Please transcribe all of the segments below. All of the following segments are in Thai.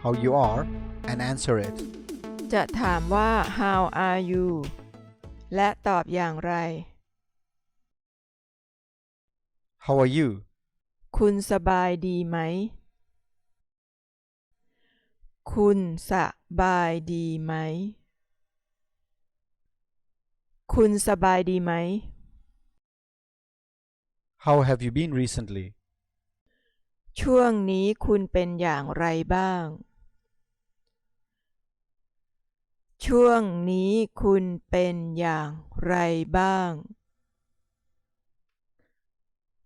how you are and answer it. จะถามว่า how are you และตอบอย่างไร How are you? คุณสบายดีไหม คุณสบายดีไหม คุณสบายดีไหม How have you been recently? ช่วงนี้คุณเป็นอย่างไรบ้าง ช่วงนี้คุณเป็นอย่างไรบ้าง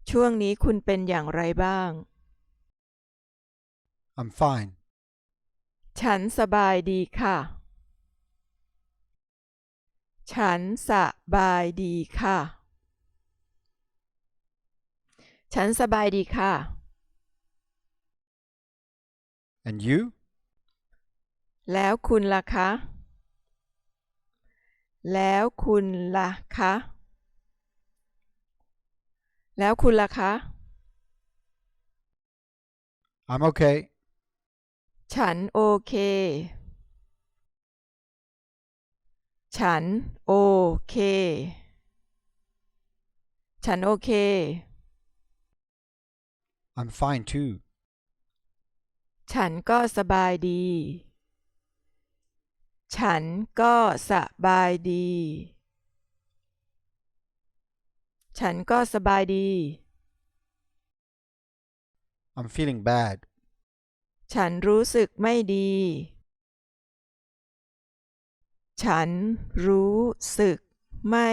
ช่วงนี้คุณเป็นอย่างไรบ้าง I'm fine. ฉันสบายดีค่ะ ฉันสบายดีค่ะ ฉันสบายดีค่ะ And you? แล้วคุณล่ะคะ แล้วคุณล่ะคะ แล้วคุณล่ะคะ I'm okay. ฉันโอเค ฉันโอเค ฉันโอเค I'm fine too. ฉันก็สบายดี ฉันก็สบายดี ฉันก็สบายดี I'm feeling bad. ฉันรู้สึกไม่ดี ฉันรู้สึกไม่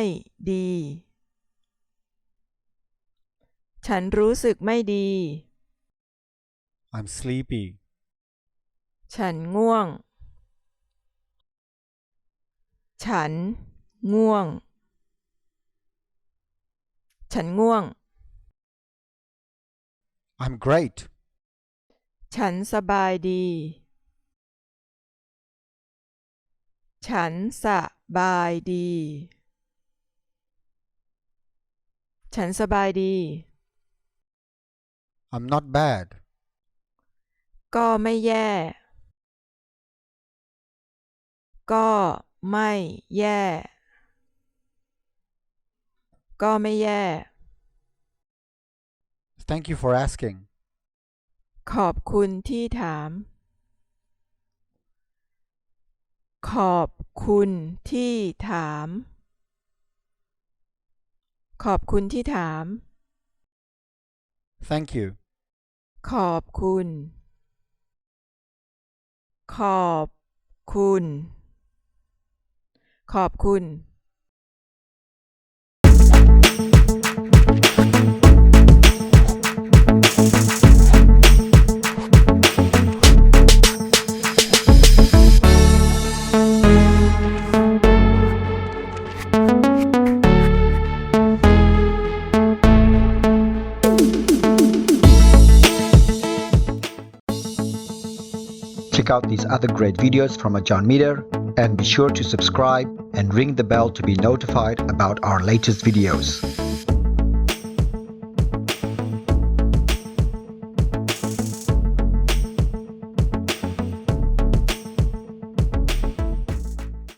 ดี ฉันรู้สึกไม่ดี I'm sleepy. ฉันง่วง ฉันง่วง ฉันง่วง I'm great. ฉันสบายดี ฉันสบายดี ฉันสบายดี I'm not bad. ก็ไม่แย่ ก็ไม่แย่ ก็ไม่แย่ Thank you for asking. ขอบคุณที่ถาม ขอบคุณที่ถาม ขอบคุณที่ถาม Thank you. ขอบคุณ ขอบคุณ ขอบคุณ Check out these other great videos from Ajarn Mieder and be sure to subscribe and ring the bell to be notified about our latest videos.